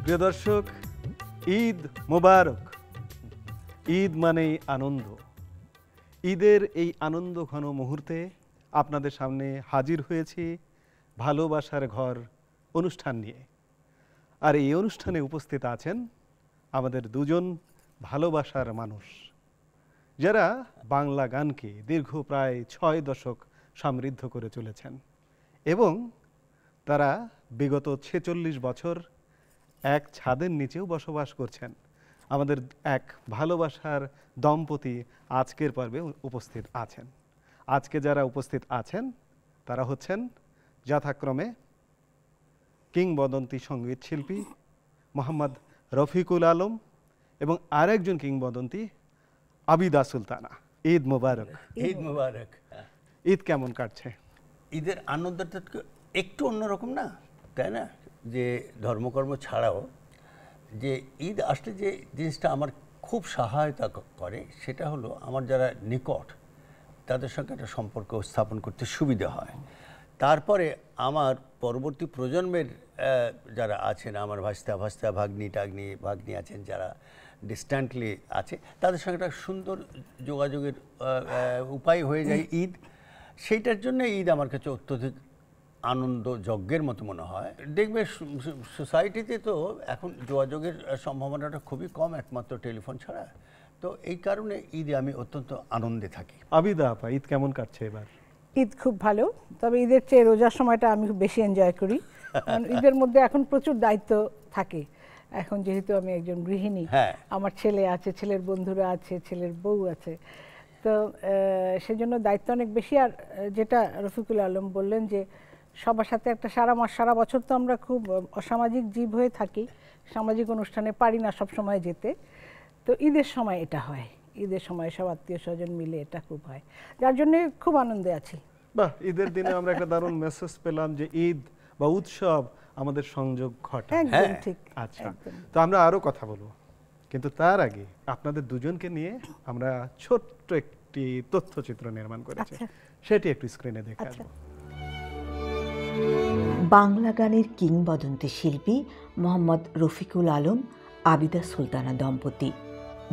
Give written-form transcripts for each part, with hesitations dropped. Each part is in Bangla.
প্রিয় দর্শক, ঈদ মোবারক। ঈদ মানেই আনন্দ। ঈদের এই আনন্দ ঘন মুহূর্তে আপনাদের সামনে হাজির হয়েছি ভালোবাসার ঘর অনুষ্ঠান নিয়ে। আর এই অনুষ্ঠানে উপস্থিত আছেন আমাদের দুজন ভালোবাসার মানুষ, যারা বাংলা গানকে দীর্ঘ প্রায় ৬ দশক সমৃদ্ধ করে চলেছেন এবং তারা বিগত ৪৬ বছর এক ছাদের নিচেও বসবাস করছেন। আমাদের এক ভালোবাসার দম্পতি আজকের পর্বে উপস্থিত আছেন। আজকে যারা উপস্থিত আছেন তারা হচ্ছেন যথাক্রমে কিংবদন্তি সঙ্গীত শিল্পী মোহাম্মদ রফিকুল আলম এবং আরেকজন কিংবদন্তি আবিদা সুলতানা। ঈদ মোবারক। ঈদ মোবারক। ঈদ কেমন কাটছে? ঈদের আনন্দটা একটু অন্যরকম না, তাই না? যে ধর্মকর্ম ছাড়াও যে ঈদ আসলে যে জিনিসটা আমার খুব সহায়তা করে সেটা হলো আমার যারা নিকট তাদের সঙ্গে একটা সম্পর্ক স্থাপন করতে সুবিধা হয়। তারপরে আমার পরবর্তী প্রজন্মের যারা আছেন, আমার ভাস্তা ভাগ্নি আছেন যারা ডিস্ট্যান্টলি আছে, তাদের সঙ্গে একটা সুন্দর যোগাযোগের উপায় হয়ে যায় ঈদ। সেইটার জন্য ঈদ আমার কাছে অত্যধিক আনন্দ যজ্ঞের মতো মনে হয়। দেখবে সোসাইটিতে তো এখন যোগাযোগের সম্ভাবনাটা খুবই কম, একমাত্র টেলিফোন ছাড়া। তো এই কারণে ঈদে আমি অত্যন্ত আনন্দে থাকি। আবিদা আপা, ঈদ কেমন কাটছে এবার? ঈদ খুব ভালো, তবে ঈদের চেয়ে রোজার সময়টা আমি খুব বেশি এনজয় করি। কারণ ঈদের মধ্যে এখন প্রচুর দায়িত্ব থাকে। এখন যেহেতু আমি একজন গৃহিণী, আমার ছেলে আছে, ছেলের বন্ধুরা আছে, ছেলের বউ আছে, তো সেজন্য দায়িত্ব অনেক বেশি। আর যেটা রফিকুল আলম বললেন যে সবার সাথে একটা সারা বছর তো আমরা খুব অসামাজিক জীব হয়ে থাকি, সামাজিক অনুষ্ঠানে পারি না সব সময় যেতে, তো ঈদের সময় এটা হয়। ঈদের সময় সব আত্মীয় স্বজন মিলে এটা খুব হয়, যার জন্য খুব আনন্দে আছি। বাহ, ঈদের দিনে আমরা একটা দারুণ মেসেজ পেলাম যে ঈদ বা উৎসব আমাদের সংযোগ ঘটায়। একদম ঠিক। আচ্ছা, তো আমরা আরো কথা বলবো, কিন্তু তার আগে আপনাদের দুজনকে নিয়ে আমরা ছোট্ট একটি তথ্যচিত্র নির্মাণ করেছি, সেটি একটু স্ক্রিনে দেখে আসবো। বাংলা গানের কিংবদন্তি শিল্পী মোহাম্মদ রফিকুল আলম, আবিদা সুলতানা দম্পতি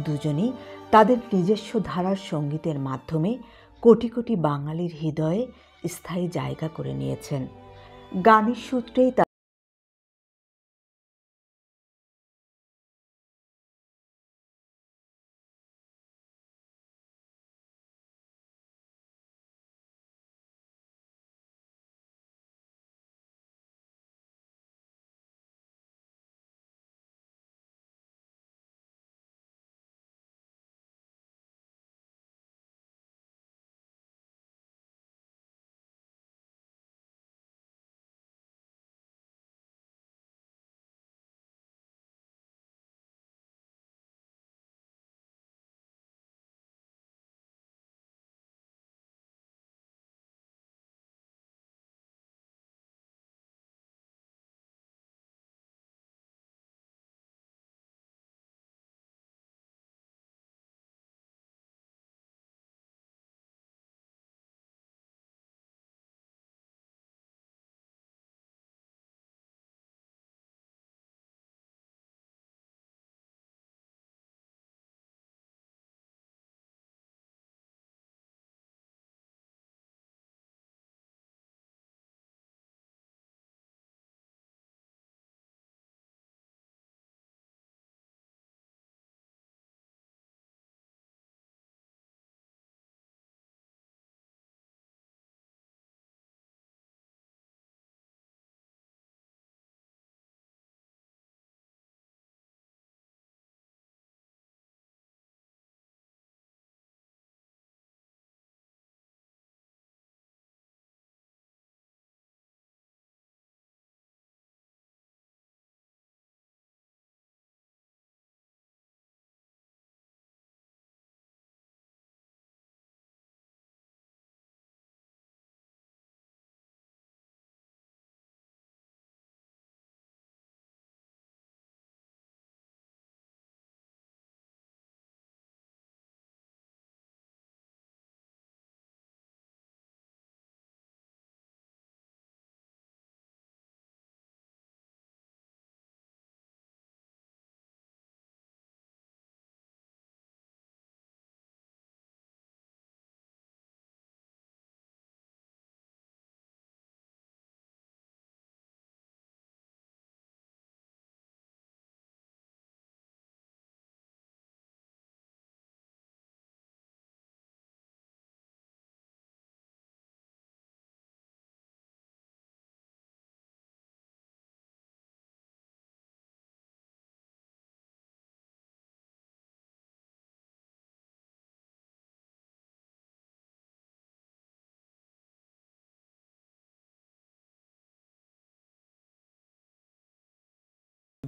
দুজনেই তাদের নিজস্ব ধারার সঙ্গীতের মাধ্যমে কোটি কোটি বাঙালির হৃদয়ে স্থায়ী জায়গা করে নিয়েছেন। গানের সূত্রেই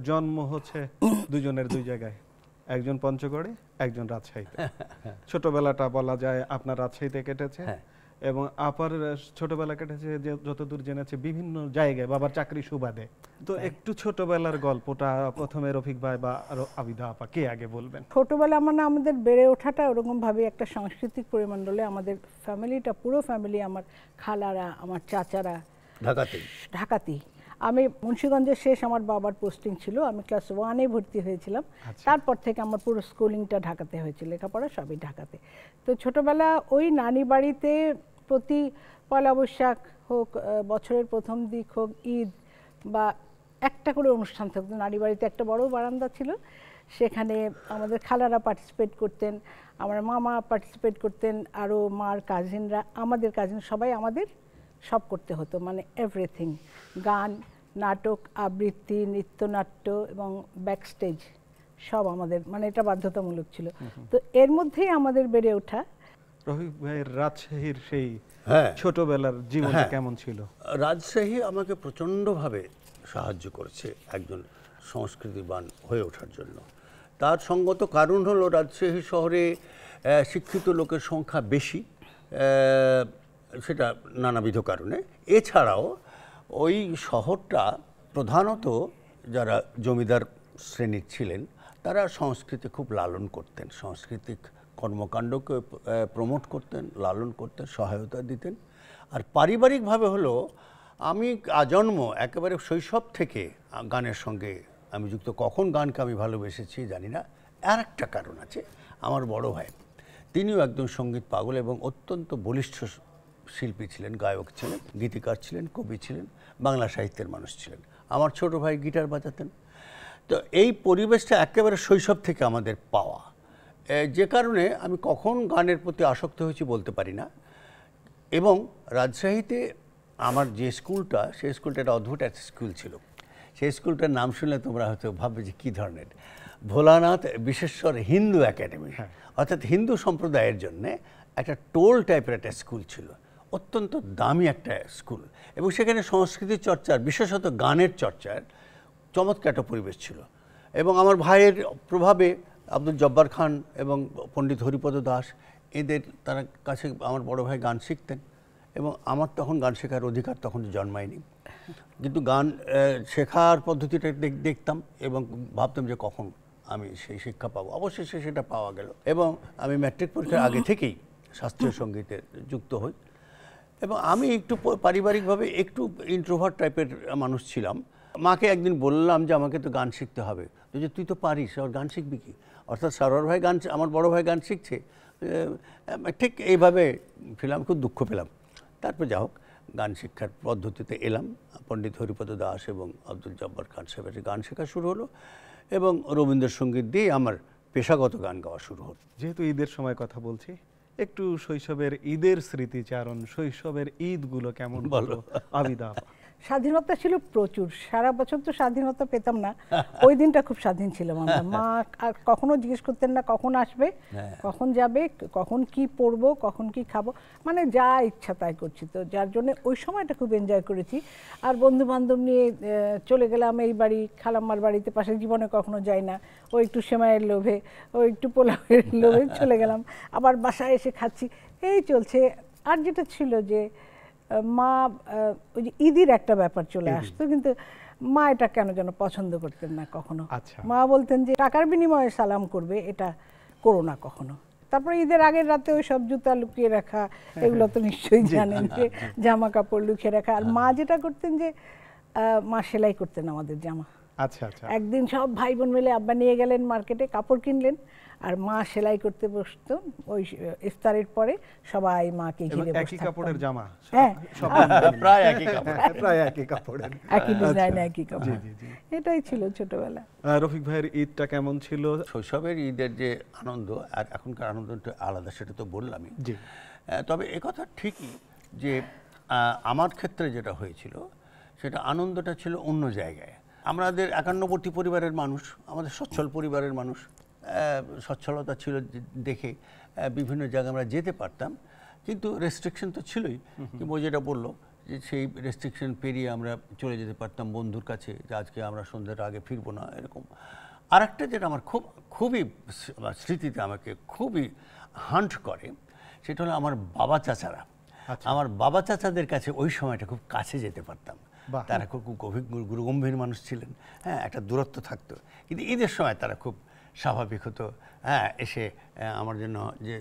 জন্ম হচ্ছে দুজনের দুই জায়গায়, একজন পঞ্চগড়ে, একজন রাজশাহীতে। ছোটবেলাটা বলা যায় আপনার রাজশাহীতে কেটেছে, এবং আপার ছোটবেলা কেটেছে যে যতদূর জেনেছে বিভিন্ন জায়গায় বাবার চাকরি সুবাদে। তো একটু ছোটবেলার গল্পটা প্রথমে রফিক ভাই বা আবিদা আপা কে আগে বলবেন? ছোটবেলা মানে আমাদের বেড়ে ওঠাটা ওরকম ভাবে একটা সাংস্কৃতিক পরিমণ্ডলে, আমাদের ফ্যামিলিটা পুরো ফ্যামিলি, আমার খালারা, আমার চাচারা ঢাকাতেই। আমি মুন্সিগঞ্জের শেষ আমার বাবার পোস্টিং ছিল, আমি ক্লাস 1-এ ভর্তি হয়েছিলাম। তারপর থেকে আমার পুরো স্কুলিংটা ঢাকাতে হয়েছে, লেখাপড়া সবই ঢাকাতে। তো ছোটবেলা ওই নানি বাড়িতে প্রতি পয়লা বৈশাখ হোক, বছরের প্রথম দিক হোক, ঈদ বা একটা করে অনুষ্ঠান থাকতো। নানি বাড়িতে একটা বড় বারান্দা ছিল, সেখানে আমাদের খালারা পার্টিসিপেট করতেন, আমার মামা পার্টিসিপেট করতেন, আরও মার কাজিনরা, আমাদের কাজিন সবাই আমাদের সব করতে হতো, মানে এভরিথিং, গান, নাটক, আবৃত্তি, নৃত্যনাট্য এবং ব্যাকস্টেজ সব আমাদের, মানে এটা বাধ্যতামূলক ছিল। তো এর মধ্যেই আমাদের বেড়ে ওঠা। রফিক ভাইয়ের রাজশাহীর সেই ছোটবেলার জীবনটা কেমন ছিল? রাজশাহী আমাকে প্রচণ্ডভাবে সাহায্য করেছে একজন সংস্কৃতিবান হয়ে ওঠার জন্য। তার সঙ্গত কারণ হলো রাজশাহী শহরে শিক্ষিত লোকের সংখ্যা বেশি, সেটা নানাবিধ কারণে। এছাড়াও ওই শহরটা প্রধানত যারা জমিদার শ্রেণীর ছিলেন তারা সংস্কৃতি খুব লালন করতেন, সাংস্কৃতিক কর্মকাণ্ডকে প্রমোট করতেন, লালন করতেন, সহায়তা দিতেন। আর পারিবারিকভাবে হলো আমি আজন্ম একেবারে শৈশব থেকে গানের সঙ্গে আমি যুক্ত। কখন গানকে আমি ভালোবেসেছি জানি না। আর একটা কারণ আছে, আমার বড় ভাই তিনিও একজন সঙ্গীত পাগল এবং অত্যন্ত বলিষ্ঠ শিল্পী ছিলেন, গায়ক ছিলেন, গীতিকার ছিলেন, কবি ছিলেন, বাংলা সাহিত্যের মানুষ ছিলেন। আমার ছোট ভাই গিটার বাজাতেন। তো এই পরিবেশটা একেবারে শৈশব থেকে আমাদের পাওয়া, যে কারণে আমি কখন গানের প্রতি আসক্ত হয়েছি বলতে পারি না। এবং রাজশাহীতে আমার যে স্কুলটা, সেই স্কুলটা একটা অদ্ভুত একটা স্কুল ছিল। সেই স্কুলটার নাম শুনলে তোমরা হয়তো ভাববে যে কী ধরনের, ভোলানাথ বিশেশ্বর হিন্দু একাডেমি, অর্থাৎ হিন্দু সম্প্রদায়ের জন্যে একটা টোল টাইপের একটা স্কুল ছিল, অত্যন্ত দামি একটা স্কুল। এবং সেখানে সংস্কৃতি চর্চার, বিশেষত গানের চর্চার চমৎকার একটা পরিবেশ ছিল। এবং আমার ভাইয়ের প্রভাবে আব্দুল জব্বার খান এবং পণ্ডিত হরিপদ দাস, এদের তার কাছে আমার বড় ভাই গান শিখতেন। এবং আমার তখন গান শেখার অধিকার তখন জন্মায়নি, কিন্তু গান শেখার পদ্ধতিটা দেখতাম এবং ভাবতাম যে কখন আমি সেই শিক্ষা পাবো। অবশ্যই সেটা পাওয়া গেল এবং আমি ম্যাট্রিক পরীক্ষার আগে থেকেই শাস্ত্রীয় সঙ্গীতে যুক্ত হই। এবং আমি একটু পারিবারিকভাবে একটু ইন্ট্রোভার্ট টাইপের মানুষ ছিলাম। মাকে একদিন বললাম যে আমাকে তো গান শিখতে হবে, যে তুই তো পারিস, আর গান শিখবি কি? অর্থাৎ সারোয়ার ভাই গান, আমার বড় ভাই গান শিখছে, ঠিক এইভাবে ফিলাম, খুব দুঃখ পেলাম। তারপর যা হোক গান শিক্ষার পদ্ধতিতে এলাম, পণ্ডিত হরিপদ দাস এবং আব্দুল জব্বার খান সাহেবের গান শেখা শুরু হলো এবং রবীন্দ্রসঙ্গীত দিয়ে আমার পেশাগত গান গাওয়া শুরু হলো। যেহেতু ঈদের সময় কথা বলছি, একটু শৈশবের ঈদের স্মৃতিচারণ, শৈশবের ঈদগুলো কেমন বলো আবিদা? স্বাধীনতা ছিল প্রচুর, সারা বছর তো স্বাধীনতা পেতাম না, ওই দিনটা খুব স্বাধীন ছিলাম আমরা। মা আর কখনো জিজ্ঞেস করতেন না কখন আসবে, কখন যাবে, কখন কি পরবো, কখন কি খাবো, মানে যা ইচ্ছা তাই করছি। তো যার জন্য ওই সময়টা খুব এনজয় করেছি। আর বন্ধু বান্ধব নিয়ে চলে গেলাম এই বাড়ি, খালাম্মার বাড়িতে, পাশে জীবনে কখনো যাই না, ওই একটু সেমাইয়ের লোভে, ওই একটু পোলাওয়ের লোভে চলে গেলাম, আবার বাসায় এসে খাচ্ছি, এই চলছে। আর যেটা ছিল যে মা, ওই যে ঈদের একটা ব্যাপার চলে আসতো, কিন্তু মা এটা কেন যেন পছন্দ করতেন না কখনো। মা বলতেন যে টাকার বিনিময়ে সালাম করবে, এটা করো না কখনো। তারপরে ঈদের আগের রাতে ওই সব জুতা লুকিয়ে রাখা, এগুলো তো নিশ্চয়ই জানেন, যে জামা কাপড় লুকিয়ে রাখা। আর মা যেটা করতেন যে মা সেলাই করতেন আমাদের জামা। আচ্ছা আচ্ছা। একদিন সব ভাই বোন মিলে আব্বা নিয়ে গেলেন মার্কেটে, কাপড় কিনলেন, আর মা সেলাই করতে বসতো। ওই ইফতারের পরে সবাই মাকে ঘিরে বসে একই কাপড়ের জামা, হ্যাঁ প্রায় একই কাপড়, প্রায় একই কাপড়ের, একই ডিজাইন, একই কাপড়। এটাই ছিল ছোটবেলা। রফিক ভাইয়ের ঈদটা কেমন ছিল? শৈশবের ঈদের যে আনন্দ আর এখনকার আনন্দ একটু আলাদা, সেটা তো বললামই। তবে একথা ঠিকই যে আমার ক্ষেত্রে যেটা হয়েছিল সেটা আনন্দটা ছিল অন্য জায়গায়। আমাদের 51 পরিবারের মানুষ, আমাদের সচ্ছল পরিবারের মানুষ, সচ্ছলতা ছিল দেখে বিভিন্ন জায়গায় আমরা যেতে পারতাম, কিন্তু রেস্ট্রিকশন তো ছিলই। কিন্তু যেটা বললো যে সেই রেস্ট্রিকশন পেরিয়ে আমরা চলে যেতে পারতাম বন্ধুর কাছে, যে আজকে আমরা সন্ধ্যার আগে ফিরবো না, এরকম। আর একটা যেটা আমার খুবই স্মৃতিতে আমাকে খুবই হান্ট করে, সেটা হলো আমার বাবা চাচারা। আমার বাবা চাচাদের কাছে ওই সময়টা খুব কাছে যেতে পারতাম। তারা খুব গুরুগম্ভীর মানুষ ছিলেন, হ্যাঁ, একটা দূরত্ব থাকতো, কিন্তু ঈদের সময় তারা খুব স্বাভাবিক হতো, হ্যাঁ, এসে আমার জন্য, যে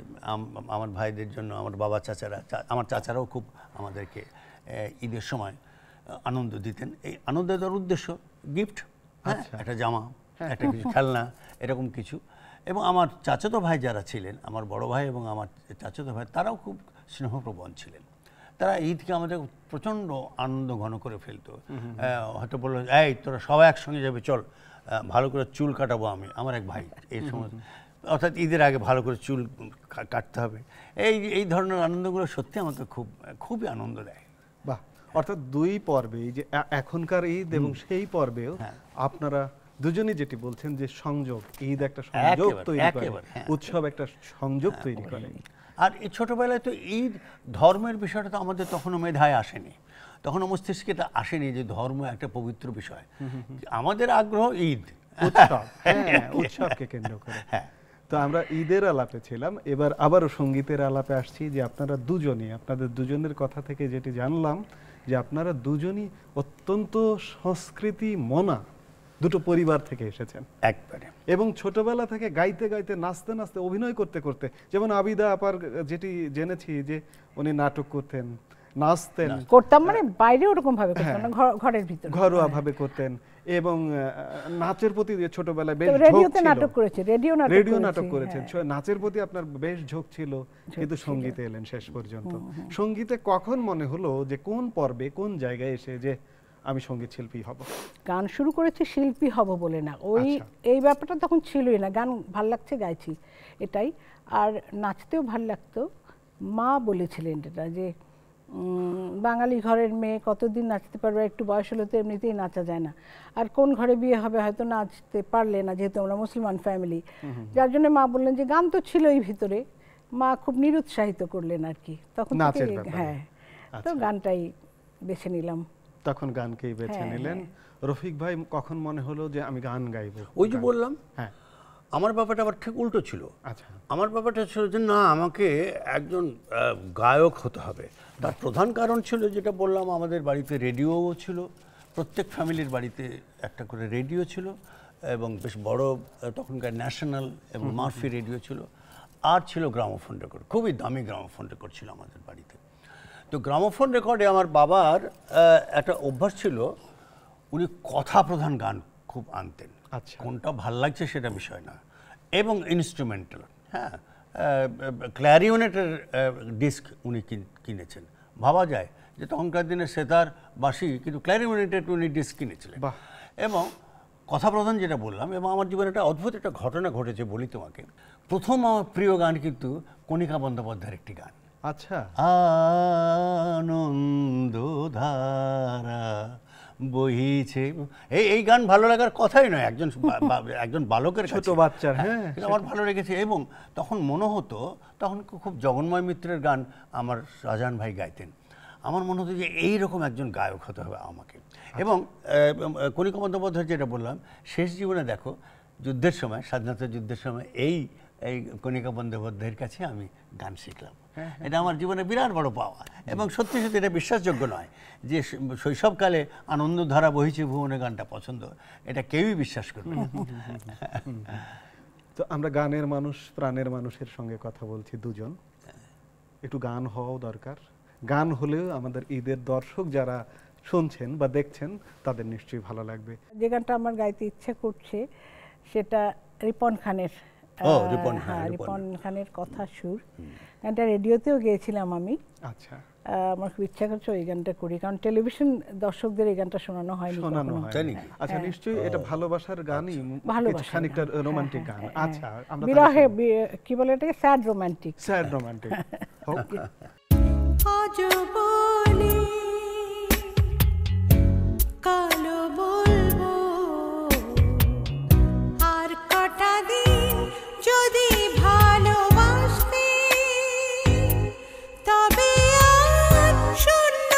আমার ভাইদের জন্য আমার বাবা চাচারা, আমার চাচারাও খুব আমাদেরকে ঈদের সময় আনন্দ দিতেন। এই আনন্দ দেওয়ার উদ্দেশ্য গিফট, হ্যাঁ, একটা জামা, একটা কিছু খেলনা, এরকম কিছু। এবং আমার চাচাতো ভাই যারা ছিলেন, আমার বড় ভাই এবং আমার চাচাতো ভাই, তারাও খুব স্নেহপ্রবণ ছিলেন। তারা ঈদকে আমাদের প্রচণ্ড আনন্দ ঘন করে ফেলতো। হয়তো বললো, এই তোরা সবাই একসঙ্গে যাবে, চল ভালো করে চুল কাটাবো আমার এক ভাই, এই সময়, অর্থাৎ ঈদের আগে ভালো করে চুল কাটতে হবে। এই ধরনের আনন্দগুলো সত্যি আমাকে খুবই আনন্দ দেয়। বাহ, অর্থাৎ দুই পর্বে, এই যে এখনকার ঈদ এবং সেই পর্বেও আপনারা দুজনেই যেটি বলছেন যে সংযোগ, ঈদ একটা সংযোগ তৈরি করে, উৎসব একটা সংযোগ তৈরি করে। আর এই ছোটবেলায় তো ঈদ ধর্মের বিষয়টা তো আমাদের তখনও মেধায় আসেনি, তখনও মস্তিষ্কে এটা আসেনি যে ধর্ম একটা পবিত্র বিষয়। আমাদের আগ্রহ ঈদ, উৎসব, উৎসবকে কেন্দ্র করে। তো আমরা ঈদের আলাপে ছিলাম, এবার আবারও সঙ্গীতের আলাপে আসছি। যে আপনারা দুজনই, আপনাদের দুজনের কথা থেকে যেটি জানলাম, যে আপনারা দুজনই অত্যন্ত সংস্কৃতি মনা দুটো পরিবার থেকে এসেছেন একবারে, এবং ছোটবেলা থেকে গাইতে গাইতে, নাচতে নাচতে, অভিনয় করতে করতে, যেমন আবিদা আপার যেটি জেনেছি যে উনি নাটক করতেন, নাচতেন, করতাম, মানে বাইরে ওরকম ভাবে করতাম না, ঘরের ভিতরে ঘরোয়া ভাবে করতেন, এবং নাচের প্রতি ছোটবেলায় বেশ ঝোঁক ছিল। রেডিও নাটক করেছেন, নাচের প্রতি আপনার বেশ ঝোঁক ছিল, কিন্তু সঙ্গীতে এলেন শেষ পর্যন্ত। সঙ্গীতে কখন মনে হলো, যে কোন পর্বে, কোন জায়গায় এসে যে আমি সঙ্গীত শিল্পী হব? গান শুরু করেছি শিল্পী হব বলে না, এই ব্যাপারটা তখন ছিলই না। গান ভাল লাগছে, গাইছি, এটাই। আর নাচতেও ভাল লাগতো। মা বলেছিলেন এটা, যে বাঙালি ঘরের মেয়ে কতদিন নাচতে পারবে, একটু বয়স হলে তো এমনিতেই নাচা যায় না, আর কোন ঘরে বিয়ে হবে হয়তো নাচতে পারলে না, যেহেতু আমরা মুসলমান ফ্যামিলি। যার জন্য মা বললেন যে গান তো ছিলই ভিতরে, মা খুব নিরুৎসাহিত করলেন আর কি তখন থেকে। হ্যাঁ, তো গানটাই বেছে নিলাম। তখন গানকেই বেছে নিলেন। রফিক ভাই, কখন মনে হলো যে আমি গান গাইবো? ওই যে বললাম, হ্যাঁ, আমার ব্যাপারটা আবার ঠিক উল্টো ছিল। আচ্ছা, আমার ব্যাপারটা ছিল যে না, আমাকে একজন গায়ক হতে হবে। তার প্রধান কারণ ছিল, যেটা বললাম, আমাদের বাড়িতে রেডিওও ছিল, প্রত্যেক ফ্যামিলির বাড়িতে একটা করে রেডিও ছিল, এবং বেশ বড় তখনকার ন্যাশনাল এবং মার্ফি রেডিও ছিল, আর ছিল গ্রামোফোন রেকর্ড, খুবই দামি গ্রামোফোন রেকর্ড ছিল আমাদের বাড়িতে। তো গ্রামোফোন রেকর্ডে আমার বাবার একটা অভ্যাস ছিল, উনি কথা প্রধান গান খুব আনতেন। আচ্ছা, কোনটা ভাল লাগছে সেটা বিষয় না, এবং ইনস্ট্রুমেন্টাল, হ্যাঁ, ক্ল্যারিওনেটের ডিস্ক উনি কিনেছেন। ভাবা যায় যে তখনকার দিনে সেতার, বাঁশি, কিন্তু ক্ল্যারিওনেটের উনি ডিস্ক কিনেছিলেন। এবং কথা প্রধান যেটা বললাম, এবং আমার জীবনে একটা অদ্ভুত একটা ঘটনা ঘটেছে বলি তোমাকে। প্রথম আমার প্রিয় গান কিন্তু কণিকা বন্দ্যোপাধ্যায়ের একটি গান। আচ্ছা, আনন্দধারা বহিছে, এই গান ভালো লাগার কথাই নয়, একজন বালকের, ছোট বাচ্চার, হ্যাঁ, আমার ভালো লেগেছে। এবং তখন মনে হতো, তখন খুব জগন্ময় মিত্রের গান আমার শাহজাহান ভাই গাইতেন। আমার মনে হতো যে এইরকম একজন গায়ক হতে হবে আমাকে। এবং কণিকা বন্দ্যোপাধ্যায় যেটা বললাম, শেষ জীবনে দেখো, যুদ্ধের সময়, স্বাধীনতা যুদ্ধের সময়, এই কণিকা বন্দ্যোপাধ্যায়ের কাছে আমি গান শিখলাম। এটা আমার জীবনে বিরাট বড় পাওয়া, এবং সত্যি সত্যি এটা বিশ্বাসযোগ্য নয় যে শৈশবকালে আনন্দধারা বহিছে ভুবনে গানটা পছন্দ, এটা কেউই বিশ্বাস করবে না। তো আমরা গানের মানুষ, প্রাণের মানুষের সঙ্গে কথা বলছি দুজন, একটু গান হওয়াও দরকার। গান হলেও আমাদের ঈদের দর্শক যারা শুনছেন বা দেখছেন, তাদের নিশ্চয়ই ভালো লাগবে। যে গানটা আমার গাইতে ইচ্ছে করছে সেটা রিপন খানের, রিপন খানের কথা সুর। গানটা রেডিওতেও গেয়েছিলাম আমি। আচ্ছা, আমার খুব ইচ্ছা করছে ওই গানটা করি, কারণ টেলিভিশন দর্শকদের এই গানটা শোনানো হয়নি। আচ্ছা, নিশ্চয়ই এটা ভালোবাসার গানই, খানিকটা রোমান্টিক গান। আচ্ছা, বিরহে, কি বলে এটাকে, স্যাড রোমান্টিক। আজ বলি কালো বলবো, আর কটা দিন যদি ভালোবাসতে, তবে আর শূন্য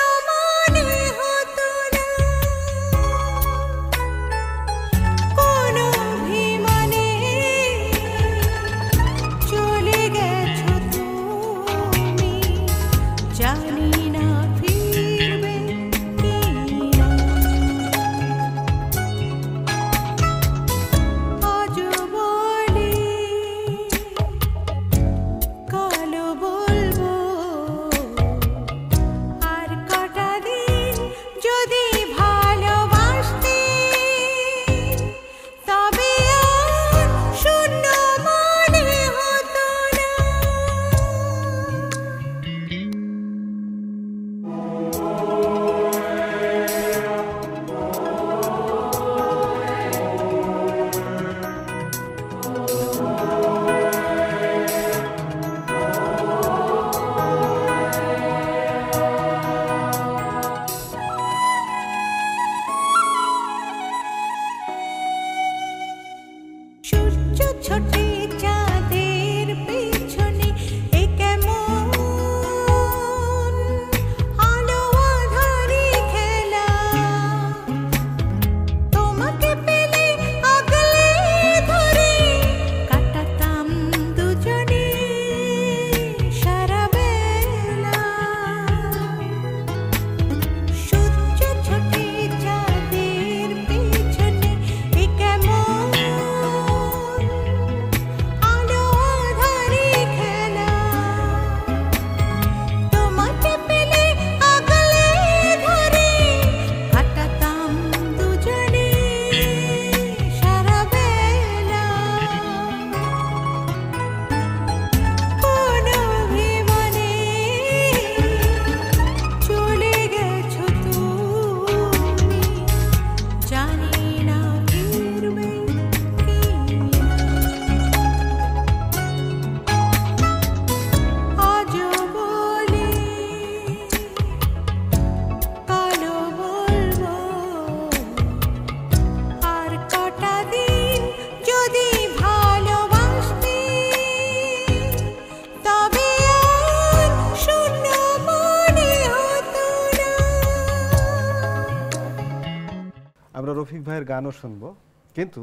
রফিক ভাইয়ের গানও শুনবো, কিন্তু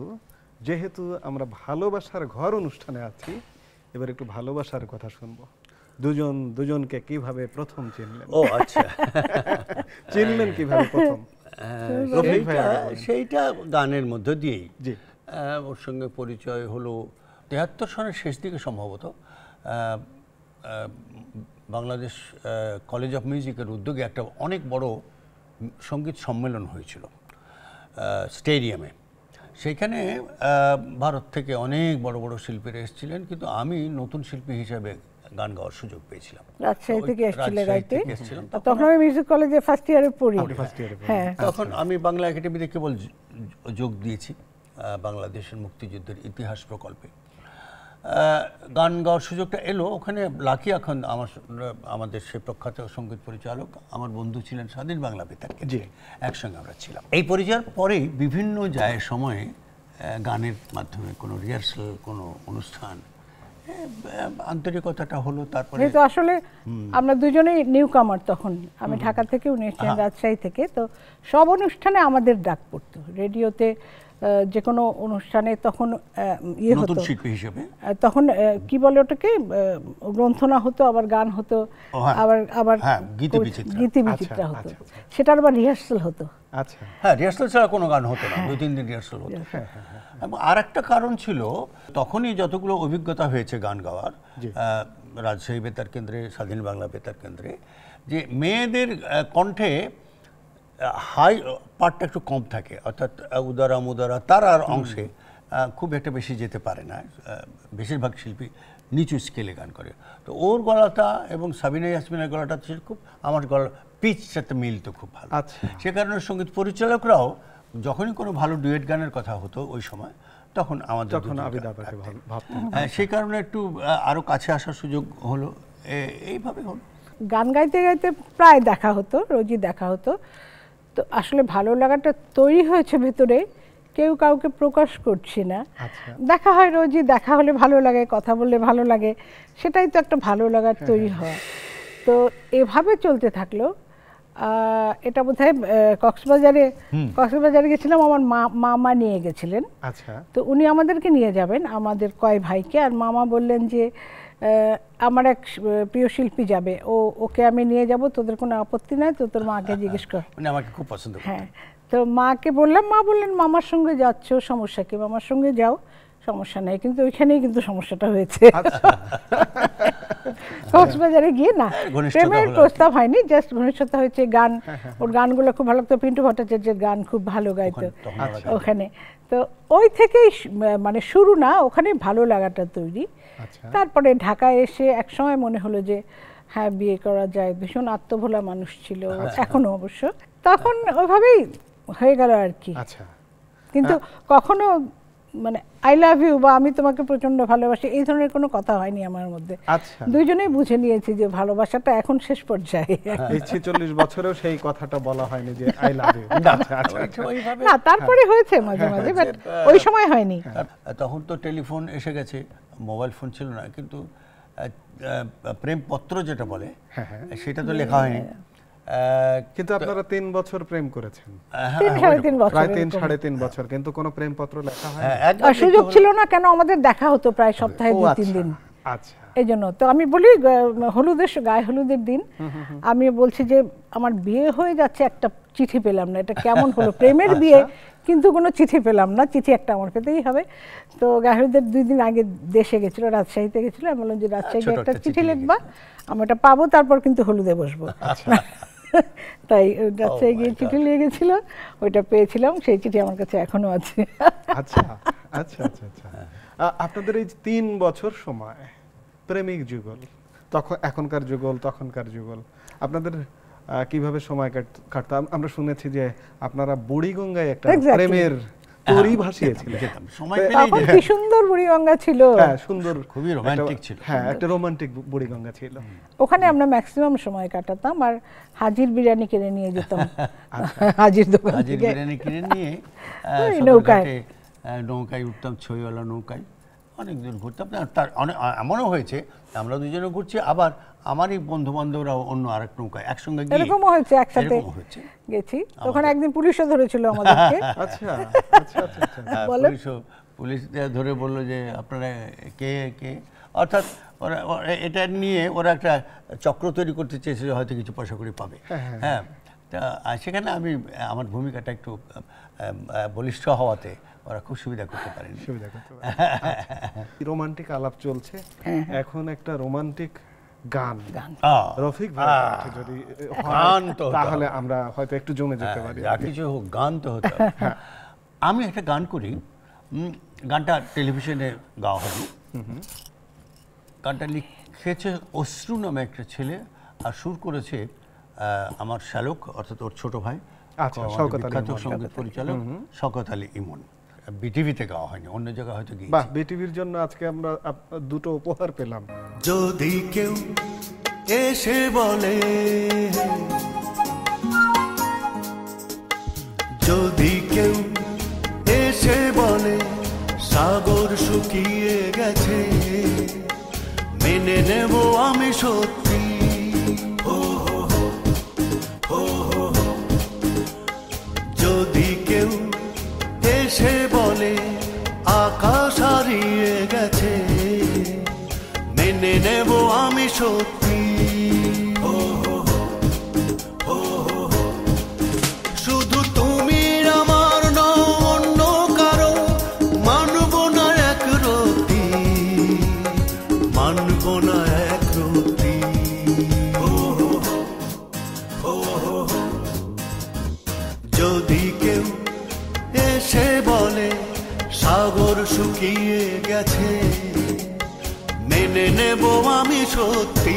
যেহেতু আমরা ভালোবাসার ঘর অনুষ্ঠানে আছি, এবার একটু ভালোবাসার কথা শুনবো। দুজনকে কিভাবে প্রথম চিনলেন? ও আচ্ছা, চিনলেন কিভাবে প্রথম? রফিক ভাই সেইটা গানের মধ্য দিয়েই জি, ওর সঙ্গে পরিচয় হলো 73 সনের শেষ দিকে সম্ভবত। বাংলাদেশ কলেজ অফ মিউজিকের উদ্যোগে একটা অনেক বড় সঙ্গীত সম্মেলন হয়েছিল স্টেডিয়ামে। সেইখানে ভারত থেকে অনেক বড় বড় শিল্পীরা এসেছিলেন, কিন্তু আমি নতুন শিল্পী হিসাবে গান গাওয়ার সুযোগ পেয়েছিলাম। রাজশাহী থেকে এসেছিলেন গাইতে? এসেছিলাম। তখন আমি মিউজিক কলেজে ফার্স্ট ইয়ারে পড়ি। হ্যাঁ, তখন আমি বাংলা একাডেমিতে কেবল যোগ দিয়েছি বাংলাদেশের মুক্তিযুদ্ধের ইতিহাস প্রকল্পে। গান গাওয়ার সুযোগটা এলো ওখানে। লাকি এখন আমাদের সে প্রখ্যাত সঙ্গীত পরিচালক আমার বন্ধু ছিলেন স্বাধীন বাংলা বেতার কেন্দ্রে, একসঙ্গে আমরা ছিলাম। এই পরিচয়ের পরেই বিভিন্ন সময়ে গানের মাধ্যমে কোনো রিহার্সাল, কোনো অনুষ্ঠান, আন্তরিকতাটা হলো। তারপরে যেহেতু আসলে আমরা দুজনেই নিউ কামার, তখন আমি ঢাকা থেকে, উনি এসেছেন রাজশাহী থেকে, তো সব অনুষ্ঠানে আমাদের ডাক পড়তো রেডিওতে, যে কোনো অনুষ্ঠানে। তখন ইয়ে হতো শিল্পী হিসেবে, তখন কি বলে ওটাকে, গ্রন্থনা হতো, আবার গান হতো, আবার আবার গীতি বিচিত্রা হতো, সেটার আবার রিহার্সাল হতো। আচ্ছা, হ্যাঁ, রিহার্সাল ছাড়া কোনো গান হতো না, 2-3 দিন রিহার্সাল হতো। এবং আর একটা কারণ ছিল, তখনই যতগুলো অভিজ্ঞতা হয়েছে গান গাওয়ার রাজশাহী বেতার কেন্দ্রে, স্বাধীন বাংলা বেতার কেন্দ্রে, যে মেয়েদের কণ্ঠে হাই পার্টটা একটু কম থাকে, অর্থাৎ উদারা মুদারা তারার অংশে খুব একটা বেশি যেতে পারে না। বেশিরভাগ শিল্পী নিচু স্কেলে গান করে। তো ওর গলাটা এবং সাবিনা ইয়াসমিনের গলাটা খুব, আমার গলা পিচের সাথে মিলতো খুব ভালো। সে কারণে সঙ্গীত পরিচালকরাও যখনই কোনো ভালো ডুয়েট গানের কথা হতো ওই সময়, তখন আমাদের সেই কারণে একটু আরো কাছে আসার সুযোগ হলো। এইভাবে হলো। গান গাইতে গাইতে প্রায় দেখা হতো, রোজই দেখা হতো। তো আসলে ভালো লাগাটা তৈরি হয়েছে ভেতরে, কেউ কাউকে প্রকাশ করছি না। দেখা হয় রোজই, দেখা হলে ভালো লাগে, কথা বললে ভালো লাগে, সেটাই তো একটা ভালো লাগার তৈরি হয়। তো এভাবে চলতে থাকলো। এটা বোধহয় কক্সবাজারে গেছিলাম, আমার মামা নিয়ে গেছিলেন। তো উনি আমাদেরকে নিয়ে যাবেন, আমাদের কয় ভাইকে, আর মামা বললেন যে আমার এক প্রিয় শিল্পী যাবে, ওকে আমি নিয়ে যাব, তোদের কোনো আপত্তি নাই তো? তোর মাকে জিজ্ঞেস কর। মানে আমাকে খুব পছন্দ। হ্যাঁ, তো মাকে বললাম, মা বললেন মামার সঙ্গে যাচ্ছ, সমস্যা কি, মামার সঙ্গে যাও, সমস্যা নেই। কিন্তু ওইখানেই কিন্তু সমস্যাটা হয়েছে। কক্সবাজারে গিয়ে না প্রেমের প্রস্তাব হয়নি, জাস্ট ঘনিষ্ঠতা হয়েছে। গান, ওর গানগুলো খুব ভালো লাগতো, পিন্টু ভট্টাচার্যের গান খুব ভালো গাইতো ওখানে। তো ওই থেকেই মানে শুরু না, ওখানে ভালো লাগাটা তৈরি। তারপরে ঢাকায় এসে একসময় মনে হলো যে হ্যাঁ, বিয়ে করা যায়। ভীষণ আত্মভোলা মানুষ ছিল, এখনো অবশ্য। তখন ওইভাবেই হয়ে গেল আর কি। কিন্তু কখনো মানে আই লাভ ইউ বা আমি তোমাকে প্রচন্ড ভালোবাসি এই ধরনের কোনো কথা হয়নি আমার মধ্যে। দুইজনেই বুঝে নিয়েছি যে ভালোবাসাটা এখন শেষ পর্যায়ে। এই 46 বছরেও সেই কথাটা বলা হয়নি যে আই লাভ ইউ। না, তারপরে হয়েছে মাঝে মাঝে, বাট ওই সময় হয়নি। তখন তো টেলিফোন এসে গেছে, মোবাইল ফোন ছিল না, কিন্তু প্রেমপত্র যেটা বলে সেটা তো লেখা হয়নি। কিন্তু আপনারা 3 বছর প্রেম করেছেন, 3.5 বছর, কিন্তু কোনো প্রেমপত্র লেখা হয়নি। সুযোগ ছিল না, কেন আমাদের দেখা হতো প্রায় সপ্তাহে 2-3 দিন। আচ্ছা, এই জন্য তো আমি বলি, গায়ে হলুদের দিন আমি বলছি যে আমার বিয়ে হয়ে যাচ্ছে, একটা চিঠি পেলাম না, এটা কেমন হলো? প্রেমের বিয়ে কিন্তু কোনো চিঠি পেলাম না, চিঠি একটা আমার পেতেই হবে। তো গায়ে হলুদের 2 দিন আগে দেশে গেছিল, রাজশাহীতে গেছিল। আমি বললাম যে রাজশাহীতে একটা চিঠি লিখবা, আমি ওটা পাবো, তারপর কিন্তু হলুদে বসবো। তাই রাজশাহী গিয়ে চিঠি লিখে গেছিল, ওইটা পেয়েছিলাম, সেই চিঠি আমার কাছে এখনো আছে। আচ্ছা আচ্ছা আচ্ছা আচ্ছা। আপনাদের এই 3 বছর সময় প্রেমিক যুগল, তখন এখনকার যুগল, তখনকার যুগল, আপনাদের কিভাবে সময় কাটতো? আমরা শুনেছি যে আপনারা বুড়িগঙ্গায় একটা প্রেমের তরি ভাসিয়েছিলেন। তখন কি সুন্দর বুড়িগঙ্গা ছিল। হ্যাঁ, সুন্দর, খুবই রোমান্টিক ছিল। হ্যাঁ, একটা রোমান্টিক বুড়িগঙ্গা ছিল। ওখানে আমরা ম্যাক্সিমাম সময় কাটাতাম, আর হাজির বিরিয়ানি কিনে নিয়ে যেতাম। হাজির দোকান থেকে বিরিয়ানি কিনে নিয়ে নৌকায় উঠতাম, ছইওয়ালা নৌকায়। অনেক দূর ঘুরতাম। তার অনেক এমনও হয়েছে আমরা দুজনে ঘুরছি, আবার আমারই বন্ধু বান্ধবরাও অন্য আরেক নৌকায় একসঙ্গে গিয়ে এরকমও হয়েছে, একসাথে গেছি। তখন একদিন পুলিশও ধরেছিল আমাদেরকে। আচ্ছা আচ্ছা আচ্ছা। পুলিশ ধরে বললো যে আপনারা কে কে, অর্থাৎ এটা নিয়ে ওরা একটা চক্র তৈরি করতে চেয়েছিল, হয়তো কিছু পয়সা করে পাবে। হ্যাঁ, তা সেখানে আমি আমার ভূমিকাটা একটু বলিষ্ঠ হওয়াতে ওরা খুব সুবিধা করতে পারেনি। রোমান্টিক আলাপ চলছে, এখন একটা রোমান্টিক গান রফিক যদি তাহলে আমরা হয়তো একটু জমে যেতে পারি। কিছু হোক, গান তো হতো। আমি একটা গান করি, গানটা টেলিভিশনে গাওয়া হবে। গানটা লিখেছে অশ্রু নামে একটা ছেলে, আর সুর করেছে আমার শ্যালক, অর্থাৎ ওর ছোট ভাই, বিখ্যাত সঙ্গীত পরিচালক শওকত আলী ইমন। বিটিভিতে গাওয়া হয়নি, অন্য জায়গায় হয়তো গিয়ে। বাহ, বিটিভির জন্য আজকে আমরা দুটো উপহার পেলাম। যদি কেউ এসে বলে, যদি কেউ এসে বলে সাগর শুকিয়ে গেছে, মেনে নেব আমি সত্যি। যদি কেউ এসে বলে আকাশ হারিয়ে গেছে, মেনে নেব আমি সত্যি। শুধু তুমি আমার নও, অন্য কারো মানব না এক রতি, মানব না এক রতি। যদি কেউ এসে বলে সাগর শুকিয়ে গেছে, মেনে নেব আমি সত্যি।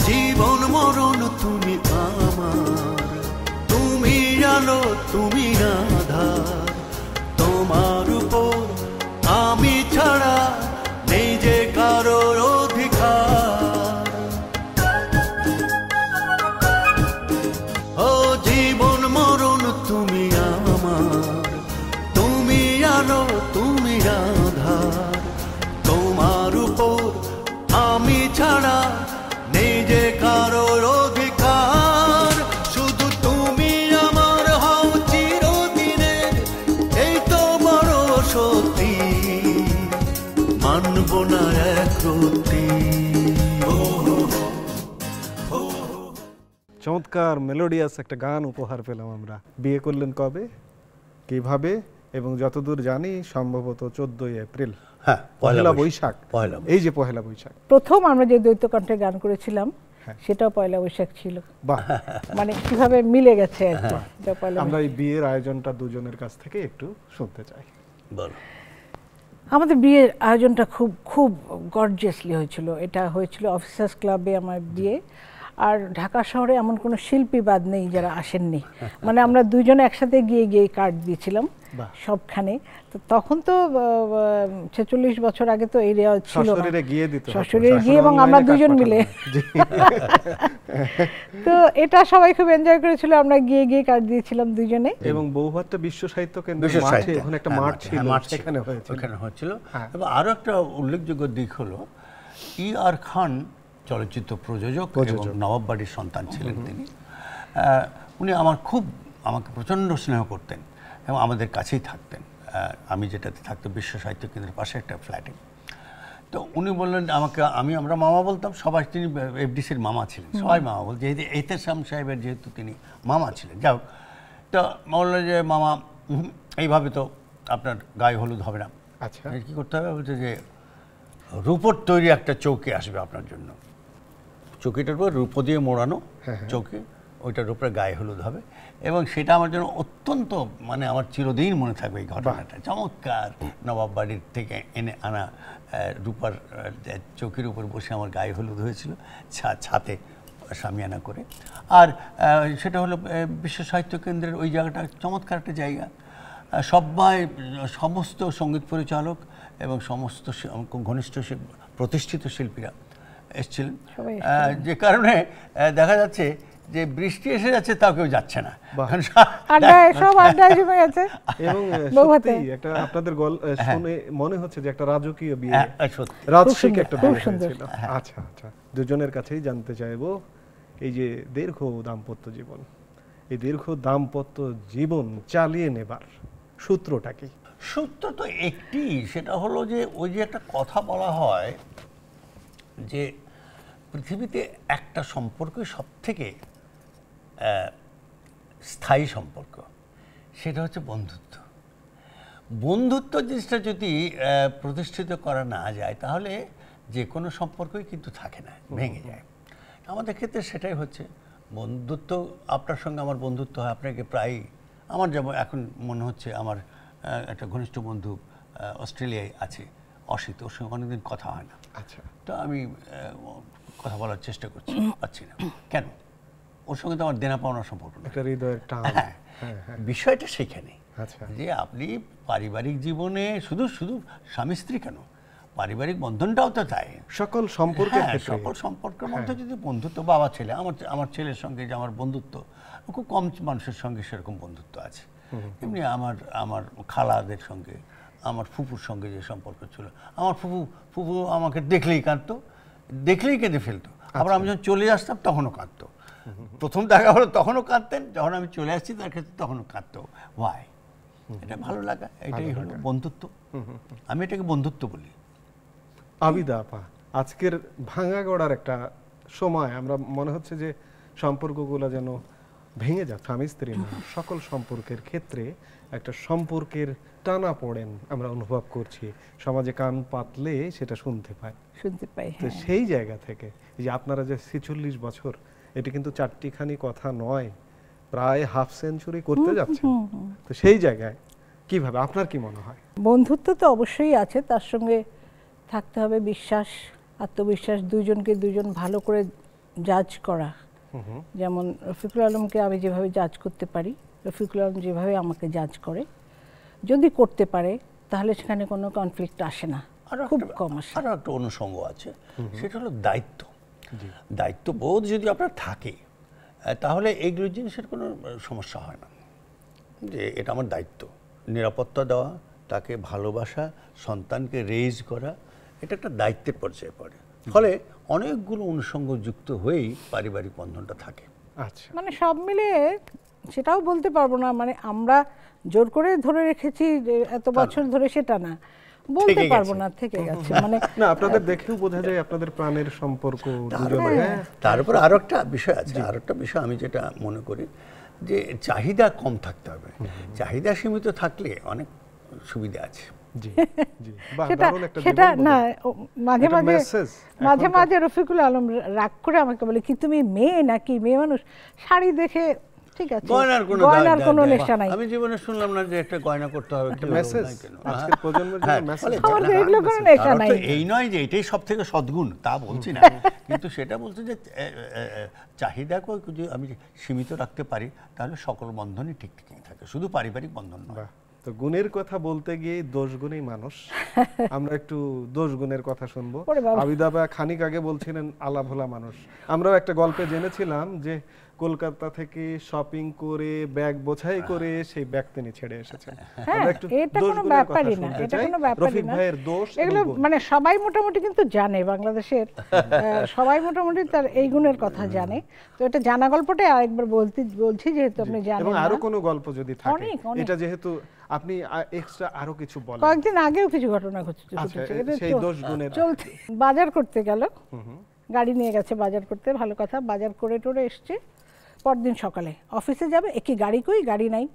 জীবন মরণ তুমি আমার, তুমি আলো তুমি আধার, তোমার উপর আমি ছাড়া নেই যে কারোর অধিকার। ও জীবন মরণ তুমি আমার, তুমি আলো তুমি আধার, তোমার উপর আমি ছাড়া নেই যে কারোর অধিকার। শুধু তুমি আমার হও চিরদিনের, এই তো বড় সত্যি, মানব না এক রতি। চমৎকার মেলোডিয়াস একটা গান উপহার পেলাম আমরা। বিয়ে করলেন কবে, কিভাবে, এবং যতদূর জানি সম্ভবত 14ই এপ্রিল। হ্যাঁ, পয়লা বৈশাখ। এই যে পয়লা বৈশাখ প্রথম আমরা যে দ্বৈত কণ্ঠে গান করেছিলাম, সেটাও পয়লা বৈশাখ ছিল। বাহ, মানে কিভাবে মিলে গেছে আর কি। আমরা এই বিয়ের আয়োজনটা দুজনের কাছ থেকে একটু শুনতে চাই। বলো। আমাদের বিয়ের আয়োজনটা খুব খুব গর্জিয়াসলি হয়েছিল। এটা হয়েছিল অফিসার্স ক্লাবে আমার বিয়ে। আর ঢাকা শহরে এমন কোনো শিল্পী বাদ নেই যারা আসেননি। মানে আমরা দুইজনে একসাথে গিয়ে গিয়ে কার্ড দিয়েছিলাম সবখানে। তো তখন তো 46 বছর আগে তো এই রেওয়াজ ছিল না, শ্বশুরে গিয়ে এবং আমরা দুজন মিলে। তো এটা সবাই খুব এনজয় করেছিল, আমরা গিয়ে গিয়ে কার্ড দিয়েছিলাম দুজনে। এবং বৌভাতটা বিশ্ব সাহিত্য কেন্দ্রের মাঠে, এখন একটা মাঠ ছিল, সেখানে হয়েছিল। এবং আরো একটা উল্লেখযোগ্য দিক হলো E.R. খান চলচ্চিত্র প্রযোজক এবং নবাব বাড়ির সন্তান ছিলেন তিনি। উনি আমাকে প্রচণ্ড স্নেহ করতেন এবং আমাদের কাছেই থাকতেন। আমি যেটাতে থাকতো বিশ্ব সাহিত্য কেন্দ্রের পাশে একটা ফ্ল্যাটে। তো উনি বললেন আমাকে, আমরা মামা বলতাম সবাই, তিনি এফডিসির মামা ছিলেন, সবাই মামা বলতে, যেহেতু এহতেশাম সাহেবের যেহেতু তিনি মামা ছিলেন। যাই হোক, তো বললেন যে মামা এইভাবে তো আপনার গায়ে হলুদ হবে না, আচ্ছা কী করতে হবে? বলছে যে রূপোর তৈরি একটা চৌকি আসবে আপনার জন্য, চৌকিটার উপর রূপো দিয়ে মোড়ানো চৌকি, ওইটার উপরে গায়ে হলুদ হবে। এবং সেটা আমার জন্য অত্যন্ত, মানে আমার চিরদিন মনে থাকবে এই ঘটনাটা। চমৎকার নবাব বাড়ির থেকে এনে আনা রূপার চৌকির উপর বসে আমার গায়ে হলুদ হয়েছিল ছাতে শামিয়ানা করে। আর সেটা হলো বিশ্ব সাহিত্য কেন্দ্রের ওই জায়গাটা চমৎকার একটা জায়গা। সবাই, সমস্ত সঙ্গীত পরিচালক এবং সমস্ত ঘনিষ্ঠ প্রতিষ্ঠিত শিল্পীরা এসেছিলেন, যে কারণে দেখা যাচ্ছে যে বৃষ্টি এসে যাচ্ছে তাও কেউ যাচ্ছে না। এবং সত্যি একটা আপনাদের শুনে মনে হচ্ছে যে একটা রাজকীয় বিয়ে, রাজসিক একটা বিয়ে হয়েছিল। আচ্ছা আচ্ছা, দুজনের কাছেই জানতে চাইবো এই যে দীর্ঘ দাম্পত্য জীবন, এই দীর্ঘ দাম্পত্য জীবন চালিয়ে নেবার সূত্রটা কি? সূত্র তো একটি, সেটা হলো যে ওই যে একটা কথা বলা হয় যে পৃথিবীতে একটা সম্পর্কই সব থেকে স্থায়ী সম্পর্ক, সেটা হচ্ছে বন্ধুত্ব। বন্ধুত্ব জিনিসটা যদি প্রতিষ্ঠিত করা না যায় তাহলে যে কোনো সম্পর্কই কিন্তু থাকে না, ভেঙে যায়। আমাদের ক্ষেত্রে সেটাই হচ্ছে বন্ধুত্ব। আপনার সঙ্গে আমার বন্ধুত্ব হয়, আপনাকে প্রায় আমার যেমন এখন মনে হচ্ছে আমার একটা ঘনিষ্ঠ বন্ধু অস্ট্রেলিয়ায় আছে, অসিত, ওর সঙ্গে অনেকদিন কথা হয় না। আচ্ছা, তো আমি কথা বলার চেষ্টা করছি, পাচ্ছি না কেন? ওর সঙ্গে তো আমার দেনা পাওনার সম্পর্ক না, একটা হৃদয়ের টান। বিষয়টা সেখানে আচ্ছা, যে আপনি পারিবারিক জীবনে শুধু স্বামী স্ত্রী কেন, পারিবারিক বন্ধনটাও তো তাই। সকল সম্পর্কের ক্ষেত্রে, সকল সম্পর্কের মধ্যে যদি বন্ধুত্ব, বাবা ছেলে, আমার ছেলের সঙ্গে যে আমার বন্ধুত্ব, খুব কম মানুষের সঙ্গে সেরকম বন্ধুত্ব আছে। এমনি আমার খালাদের সঙ্গে, আমার ফুপুর সঙ্গে যে সম্পর্ক ছিল, আমার ফুপু আমাকে দেখলেই কাঁদতো, দেখলেই কেঁদে ফেলতো। আবার আমি যখন চলে আসতাম তখনও কাঁদতো। প্রথম দেখা হলো তখনও কাঁদতেন, যখন আমি চলে আসছি তার ক্ষেত্রে তখনও কাঁদতো। ওয়াই? এটা ভালো লাগা, এটাই হলো বন্ধুত্ব। আমি এটাকে বন্ধুত্ব বলি। আবিদা আপা, আজকের ভাঙা গড়ার একটা সময়, আমরা মনে হচ্ছে যে সম্পর্কগুলো যেন ভেঙে যায়, স্বামী স্ত্রী না, সকল সম্পর্কের ক্ষেত্রে একটা সম্পর্কের টানা পড়েন আমরা অনুভব করছি। সমাজে কান পাতলে সেটা শুনতে পাই। তো সেই জায়গা থেকে এই যে আপনারা যে 46 বছর, এটা কিন্তু চারটিখানি কথা নয়, প্রায় হাফ সেঞ্চুরি করতে যাচ্ছে। তো সেই জায়গায় কিভাবে, আপনার কি মনে হয়? বন্ধুত্ব তো অবশ্যই আছে, তার সঙ্গে থাকতে হবে বিশ্বাস, আত্মবিশ্বাস, দুইজনকে দুইজন ভালো করে জাজ করা। যেমন রফিকুল আলমকে আমি যেভাবে জাজ করতে পারি, রফিকুল আলম যেভাবে আমাকে জাজ করে, যদি করতে পারে তাহলে সেখানে কোনো কনফ্লিক্ট আসে না, খুব কম আসে। আরও একটা অনুষঙ্গ আছে, সেটা হলো দায়িত্ব। দায়িত্ববোধ যদি আপনার থাকে তাহলে এইগুলো জিনিসের কোনো সমস্যা হয় না। যে এটা আমার দায়িত্ব, নিরাপত্তা দেওয়া, তাকে ভালোবাসা, সন্তানকে রেইজ করা, এটা একটা দায়িত্বের পর্যায়ে পড়ে। ফলে অনেকগুলো অনুষঙ্গ যুক্ত হয়েই পারিবারিক বন্ধনটা থাকে। আচ্ছা, মানে সব মিলে সেটাও বলতে পারবো না, মানে আমরা জোর করে ধরে রেখেছি এত বছর ধরে, সেটা না, বলতে পারবো না, থেকে গেছে। মানে না, আপনাদের দেখেও বোঝা যায় আপনাদের প্রাণের সম্পর্ক দুজনের। তার উপর আরো একটা বিষয় আছে, আরো একটা বিষয় আমি যেটা মনে করি যে চাহিদা কম থাকতে হবে। চাহিদা সীমিত থাকলে অনেক সুবিধা আছে। সেটা না, মাঝে মাঝে রফিকুল আলম রাগ করে আমাকে বলে, কি তুমি মেয়ে নাকি, মেয়ে মানুষ, শাড়ি দেখে ঠিক আছে, গয়নার কোনো নেশা নাই। আমি জীবনে শুনলাম না যে একটা গয়না করতে হবে, আজকের প্রজন্মের জন্য মেসেজ। এগুলো কোনো নেশা নাই। এই নয় যে এটাই সব থেকে সদ্গুণ, তা বলছি না, কিন্তু সেটা বলছে যে চাহিদাকে যদি আমি সীমিত রাখতে পারি তাহলে সকল বন্ধনই ঠিক থাকে, শুধু পারিবারিক বন্ধন নয়। তো গুণের কথা বলতে গিয়ে দোষ গুণেই মানুষ। আমরা একটু দোষ গুণের কথা শুনবো। আবিদা বা খানিক আগে বলছিলেন আলাভোলা মানুষ। আমরাও একটা গল্পে জেনেছিলাম যে কলকাতা থেকে শপিং করে ব্যাগ বোঝাই করে সেই ব্যাগ তিনি ছেড়ে এসেছেন। এটা কোনো ব্যাপারই না, এটা কোনো ব্যাপারই না। এগুলো মানে সবাই মোটামুটি কিন্তু জানে, বাংলাদেশের সবাই মোটামুটি তার এই গুণের কথা জানে। তো এটা জানা গল্পটাই আরেকবার বলছি, যেহেতু আপনি জানেন। এবং আরো কোনো গল্প যদি থাকে, এটা যেহেতু আপনি এক্সট্রা আরো কিছু বলেন। কয়েকদিন আগেও কিছু ঘটনা ঘটেছে, সেই দোষ গুণের চলছে। বাজার করতে গেল, গাড়ি নিয়ে গেছে বাজার করতে, ভালো কথা, বাজার করে টোরে এসছে। পরদিন সকালে অফিসে যাবে, একই গাড়ি কই, গাড়ি নাই,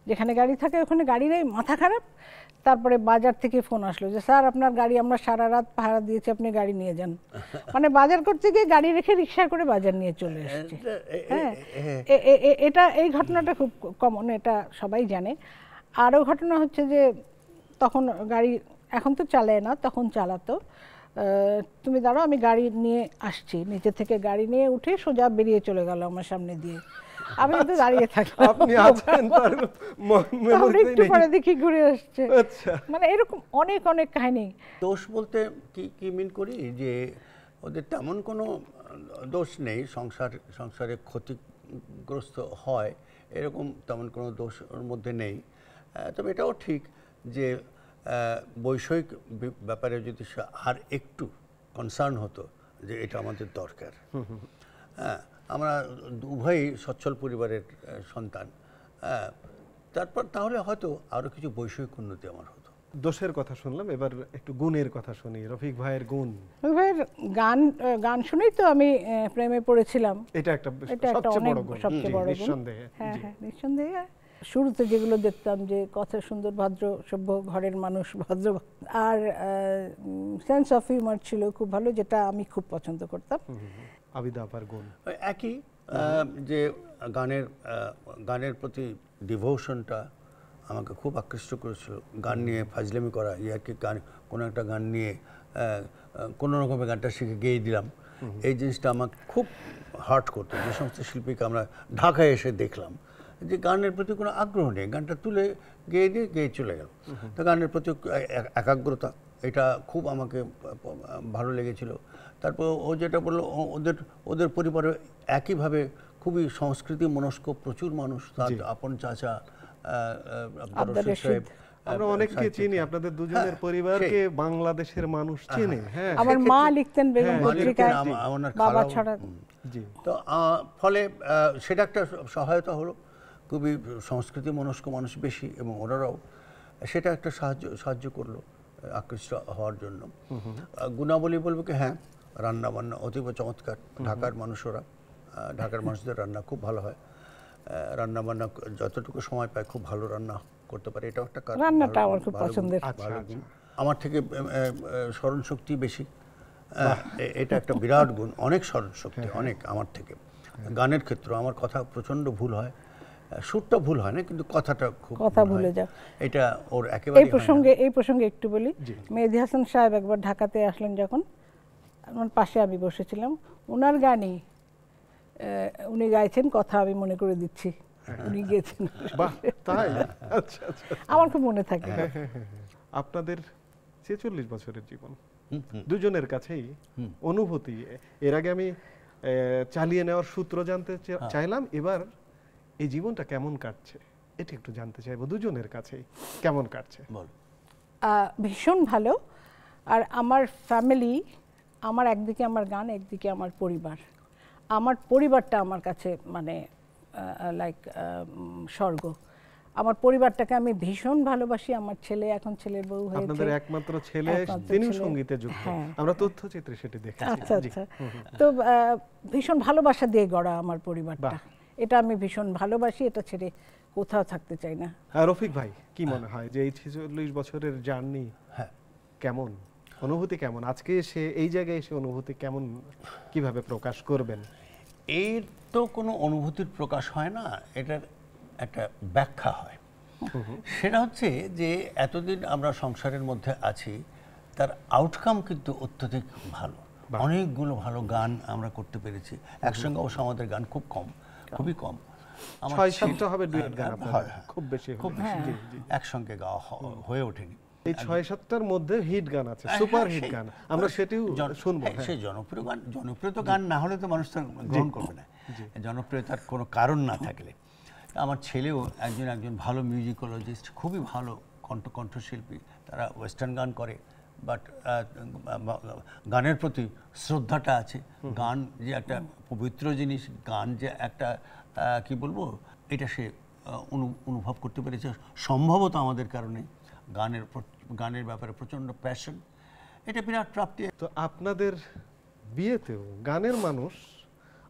যেখানে গাড়ি থাকে ওখানে গাড়ি নেই, মাথা খারাপ। তারপরে বাজার থেকে ফোন আসলো যে স্যার আপনার গাড়ি আমরা সারা রাত পাহারা দিয়েছি, আপনি গাড়ি নিয়ে যান। মানে বাজার করতে গিয়ে গাড়ি রেখে রিক্সা করে বাজার নিয়ে চলে এসছে। হ্যাঁ, এটা এই ঘটনাটা খুব কমন, এটা সবাই জানে। আরও ঘটনা হচ্ছে যে তখন গাড়ি এখন তো চালায় না, তখন চালাতো, তুমি দাঁড়াও, আমি গাড়ি নিয়ে আসছি। নিচে থেকে গাড়ি নিয়ে উঠে সোজা বেরিয়ে চলে গেল আমার সামনে দিয়ে। আমি কিন্তু দাঁড়িয়ে থাকলাম, আপনি আছেন তার তারপরে একটু পরে দেখি ঘুরে আসছে। আচ্ছা, মানে এরকম অনেক অনেক কাহিনী। দোষ বলতে কি মিন করি যে ওদের তেমন কোনো দোষ নেই, সংসারে ক্ষতিগ্রস্ত হয় এরকম তেমন কোনো দোষ ওর মধ্যে নেই। তবে এটাও ঠিক যে বৈষয়িক ব্যাপারে যদি আর একটু কনসার্ন হতো যে এটা আমাদের দরকার। হ্যাঁ, আমরা উভয়ই সচ্ছল পরিবারের সন্তান, তারপর তাহলে হয়তো আরও কিছু বৈষয়িক উন্নতি আমার হতো। দোষের কথা শুনলাম, এবার একটু গুণের কথা শুনি। রফিক ভাইয়ের গুণ। রফিক ভাইয়ের গান শুনেই তো আমি প্রেমে পড়েছিলাম। এটা একটা সবচেয়ে বড় গুণ, নিঃসন্দেহে। হ্যাঁ হ্যাঁ নিঃসন্দেহে। শুরুতে যেগুলো দেখতাম যে কথা সুন্দর, ভদ্র, সভ্য ঘরের মানুষ, ভদ্র, আর সেন্স অফ হিউমার ছিল খুব ভালো, যেটা আমি খুব পছন্দ করতাম। আবিদা আপার গুণ একই, যে গানের প্রতি ডিভোশনটা আমাকে খুব আকৃষ্ট করেছিল। গান নিয়ে ফাজলামি করা, ইয়াকে গান, কোনো একটা গান নিয়ে কোনো রকমের গানটা শিখে গেয়ে দিলাম, এই জিনিসটা আমাকে খুব হার্ট করতো। যে সমস্ত শিল্পীকে আমরা ঢাকায় এসে দেখলাম যে গানের প্রতি কোনো আগ্রহ নেই, গানটা তুলে গেয়ে দিয়ে গেয়ে চলে গেল। তো গানের প্রতি একাগ্রতা, এটা খুব আমাকে ভালো লেগেছিল। তারপর ও যেটা বললো, ওদের পরিবারে একইভাবে খুবই সংস্কৃতি মনস্ক প্রচুর মানুষ, তার আপন চাচা আব্দুর রশিদ সাহেব, আমরা অনেককে চিনি, আপনাদের দুজনের পরিবারকে বাংলাদেশের মানুষ চেনে। হ্যাঁ, আমার মা লিখতেন বেগম পত্রিকায়, বাবা ছাড়া। তো ফলে সেটা একটা সহায়তা হলো, খুবই সংস্কৃতি মনস্ক মানুষ বেশি, এবং ওনারাও সেটা একটা সাহায্য করলো আকৃষ্ট হওয়ার জন্য। গুণাবলী বলবো কি, হ্যাঁ, রান্না বান্না অতীব চমৎকার। ঢাকার মানুষদের রান্না খুব ভালো হয়। রান্না বান্না যতটুকু সময় পায় খুব ভালো রান্না করতে পারে, এটাও একটা কারণ। রান্নাটা আমার খুব পছন্দের। ভালো গুণ। আমার থেকে স্মরণ শক্তি বেশি, এটা একটা বিরাট গুণ। অনেক স্মরণ শক্তি, অনেক আমার থেকে। গানের ক্ষেত্রে আমার কথা প্রচন্ড ভুল হয়, সুরটা ভুল হয় না, কিন্তু কথাটা খুব কথা ভুলে যাও, এটা ওর একেবারে। এই প্রসঙ্গে একটু বলি, মেহেদী হাসান সাহেব একবার ঢাকাতে আসলেন যখন, আমার পাশে আমি বসেছিলাম, ওনার গানই উনি গাইছেন, কথা আমি মনে করে দিচ্ছি উনি গেছেন। বাহ, তাই? আচ্ছা আচ্ছা, আমার খুব মনে থাকে। আপনাদের 46 বছরের জীবন, দুজনের কাছেই অনুভূতি। এর আগে আমি চালিয়ে নেওয়ার সূত্র জানতে চাইলাম, এবার এই জীবনটা কেমন কাটছে এটা একটু জানতে চাইবো দুজনের কাছেই। কেমন কাটছে বল? ভীষণ ভালো। আর আমার ফ্যামিলি, আমার একদিকে আমার গান, একদিকে আমার পরিবার। আমার পরিবারটা আমার কাছে মানে লাইক স্বর্গ। আমার পরিবারটাকে আমি ভীষণ ভালোবাসি। আমার ছেলে, এখন ছেলের বউ হয়েছে। আপনাদের একমাত্র ছেলে, তিনি সঙ্গীতে যুক্ত। আমরা তথ্যচিত্রে সেটা দেখেছি। আচ্ছা আচ্ছা, তো ভীষণ ভালোবাসা দিয়ে গড়া আমার পরিবারটা, এটা আমি ভীষণ ভালোবাসি, এটা ছেড়ে কোথাও থাকতে চাই না। রফিক ভাই, কি মনে হয় যে এই 46 বছরের জার্নি কেমন, অনুভূতি কেমন? আজকে এসে এই জায়গায় এসে অনুভূতি কেমন, কিভাবে প্রকাশ করবেন? এর তো কোনো অনুভূতির প্রকাশ হয় না, এটার একটা ব্যাখ্যা হয়। সেটা হচ্ছে যে এতদিন আমরা সংসারের মধ্যে আছি, তার আউটকাম কিন্তু অত্যধিক ভালো। অনেকগুলো ভালো গান আমরা করতে পেরেছি একসঙ্গে। অবশ্য আমাদের গান খুব কম, খুবই কম, 6-7টা হবে ডুয়েট গান, খুব বেশি একসঙ্গে গাওয়া হয়ে ওঠেনি। এই 6-7টার মধ্যে হিট গান আছে, সুপার হিট গান, আমরা সেটিও শুনবো। সেই জনপ্রিয় গান, জনপ্রিয় তো গান না হলে তো মানুষ তো গ্রহণ করবে না, জনপ্রিয়তার কোনো কারণ না থাকলে। আমার ছেলেও একজন ভালো মিউজিকোলজিস্ট, খুবই ভালো কণ্ঠশিল্পী। তারা ওয়েস্টার্ন গান করে, বাট গানের প্রতি শ্রদ্ধাটা আছে। গান যে একটা পবিত্র জিনিস, গান যে একটা কি বলবো, এটা সে অনুভব করতে পেরেছে সম্ভবত আমাদের কারণে। গানের ব্যাপারে প্রচণ্ড প্যাশন, এটা বিরাট প্রাপ্তি। তো আপনাদের বিয়েতেও গানের মানুষ,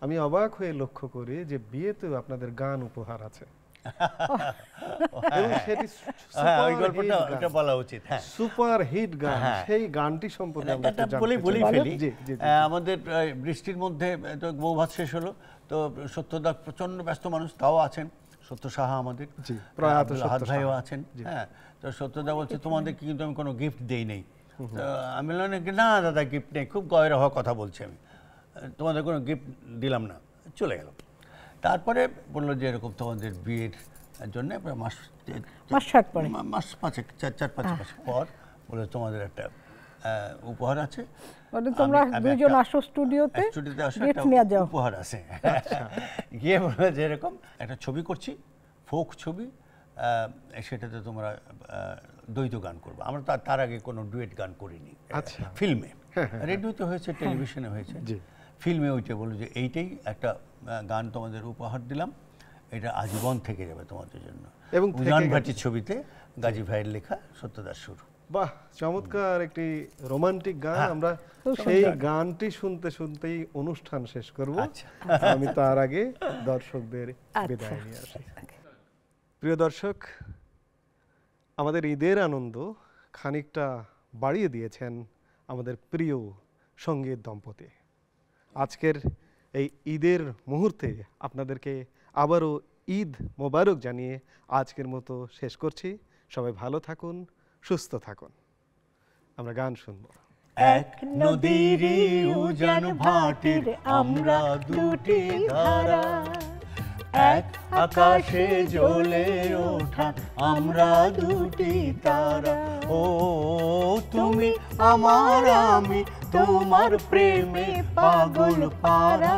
আমি অবাক হয়ে লক্ষ্য করি যে বিয়েতেও আপনাদের গান উপহার আছে। সুপার হিট গান, সেই গানটি সম্পর্কে আমাদের বৃষ্টির মধ্যে তো বৌভাত শেষ হলো, তো সত্যদা প্রচন্ড ব্যস্ত মানুষ, তাও আছেন সত্য সাহা আমাদের, প্রয়াত হাত ভাইও আছেন। হ্যাঁ, তো সত্যদা বলছে তোমাদের কিন্তু আমি কোনো গিফট দেই নেই, তো আমি বললাম কি, না দাদা গিফট নেই, খুব গয়রা হওয়া কথা বলছি আমি, তোমাদের কোনো গিফট দিলাম না, চলে গেল। তারপরে বললো যে এরকম তোমাদের বিয়ের জন্য মাস 5 মাস পর বলে তোমাদের একটা উপহার আছে, তোমরা দুইজন আসো স্টুডিওতে, গিফট নিয়ে যাও, উপহার আছে। গিয়ে বললো যে এরকম একটা ছবি করছি, ফোক ছবি, সেটাতে তোমরা দ্বৈত গান করবো। আমরা তার আগে কোনো ডুয়েট গান করিনি ফিল্মে, রেডিওতে হয়েছে, টেলিভিশনে হয়েছে, ফিল্মে ওইটা বললো যে এইটাই একটা গান তোমাদের উপহার দিলাম, এটা আজীবন থেকে যাবে তোমাদের জন্য। এবং উজান ভাটির ছবিতে গাজী ভাইয়ের লেখা, সত্যদার সুর। বাহ, চমৎকার একটি রোমান্টিক গান। আমরা সেই গানটি শুনতে শুনতেই অনুষ্ঠান শেষ করব। আমি তার আগে দর্শকদের বিদায় নিয়ে আসি। প্রিয় দর্শক, আমাদের ঈদের আনন্দ খানিকটা বাড়িয়ে দিয়েছেন আমাদের প্রিয় সঙ্গীত দম্পতি। আজকের এই ঈদের মুহূর্তে আপনাদেরকে আবারও ঈদ মোবারক জানিয়ে আজকের মতো শেষ করছি। সবাই ভালো থাকুন, সুস্থ থাকুন। আমরা গান শুনব। এক নদীর উজান ভাটির আমরা দুটি ধারা, এক আকাশে জ্বলে ওঠা আমরা দুটি তারা। ও তুমি আমার, আমি তোমার প্রেমে পাগল পারা,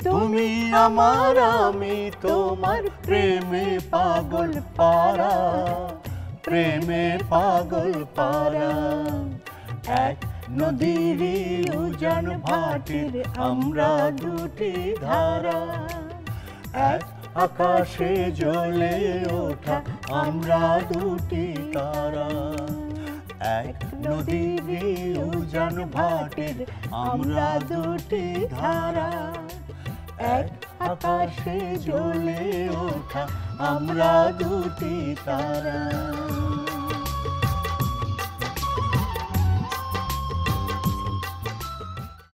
তুমি আমার, আমি তোমার প্রেমে পাগল পারা, প্রেমে পাগল পারা। এক নদীর উজান ভাটির আমরা দুটি ধারা, এক আকাশে জ্বলে ওঠা আমরা দুটি তারা। এক নদীর উজান ভাটির আমরা দুটি ধারা, এক আকাশে জ্বলে ওঠা আমরা দুটি তারা।